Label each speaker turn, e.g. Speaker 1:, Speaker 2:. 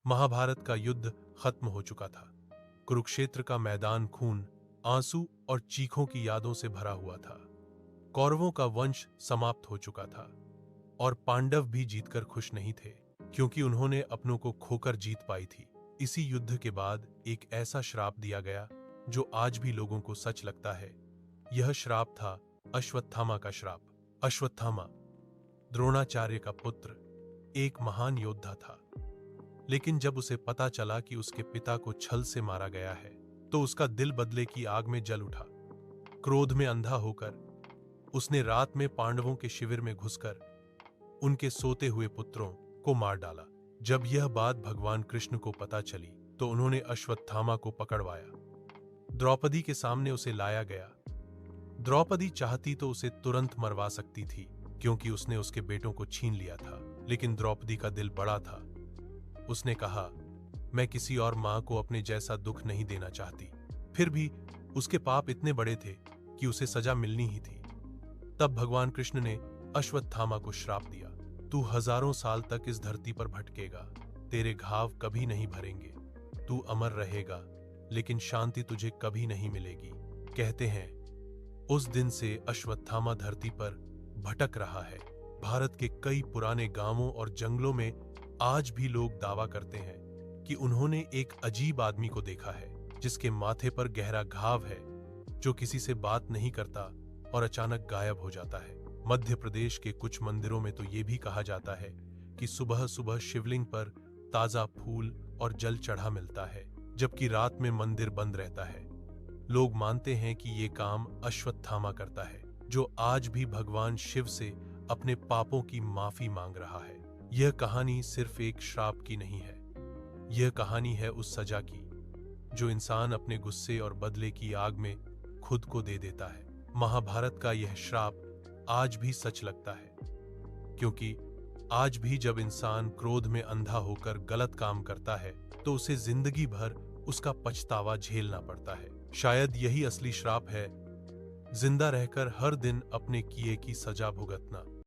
Speaker 1: महाभारत का युद्ध खत्म हो चुका था। कुरुक्षेत्र का मैदान खून, आंसू और चीखों की यादों से भरा हुआ था। कौरवों का वंश समाप्त हो चुका था और पांडव भी जीतकर खुश नहीं थे, क्योंकि उन्होंने अपनों को खोकर जीत पाई थी। इसी युद्ध के बाद एक ऐसा श्राप दिया गया जो आज भी लोगों को सच लगता है। यह श्राप था अश्वत्थामा का श्राप। अश्वत्थामा द्रोणाचार्य का पुत्र, एक महान योद्धा था। लेकिन जब उसे पता चला कि उसके पिता को छल से मारा गया है, तो उसका दिल बदले की आग में जल उठा। क्रोध में अंधा होकर उसने रात में पांडवों के शिविर में घुसकर उनके सोते हुए पुत्रों को मार डाला। जब यह बात भगवान कृष्ण को पता चली, तो उन्होंने अश्वत्थामा को पकड़वाया। द्रौपदी के सामने उसे लाया गया। द्रौपदी चाहती तो उसे तुरंत मरवा सकती थी, क्योंकि उसने उसके बेटों को छीन लिया था। लेकिन द्रौपदी का दिल बड़ा था। उसने कहा, मैं किसी और मां को अपने जैसा दुख नहीं देना चाहती। फिर भी उसके पाप इतने बड़े थे कि उसे सजा मिलनी ही थी। तब भगवान कृष्ण ने अश्वत्थामा को श्राप दिया, तू हजारों साल तक इस धरती पर भटकेगा, तेरे घाव कभी नहीं भरेंगे, तू अमर रहेगा, लेकिन शांति तुझे कभी नहीं मिलेगी। कहते हैं उस दिन से अश्वत्थामा धरती पर भटक रहा है। भारत के कई पुराने गांवों और जंगलों में आज भी लोग दावा करते हैं कि उन्होंने एक अजीब आदमी को देखा है, जिसके माथे पर गहरा घाव है, जो किसी से बात नहीं करता और अचानक गायब हो जाता है। मध्य प्रदेश के कुछ मंदिरों में तो ये भी कहा जाता है कि सुबह सुबह शिवलिंग पर ताजा फूल और जल चढ़ा मिलता है, जबकि रात में मंदिर बंद रहता है। लोग मानते हैं कि ये काम अश्वत्थामा करता है, जो आज भी भगवान शिव से अपने पापों की माफी मांग रहा है। यह कहानी सिर्फ एक श्राप की नहीं है, यह कहानी है उस सजा की जो इंसान अपने गुस्से और बदले की आग में खुद को दे देता है। महाभारत का यह श्राप आज भी सच लगता है, क्योंकि आज भी जब इंसान क्रोध में अंधा होकर गलत काम करता है, तो उसे जिंदगी भर उसका पछतावा झेलना पड़ता है। शायद यही असली श्राप है, जिंदा रहकर हर दिन अपने किए की सजा भुगतना।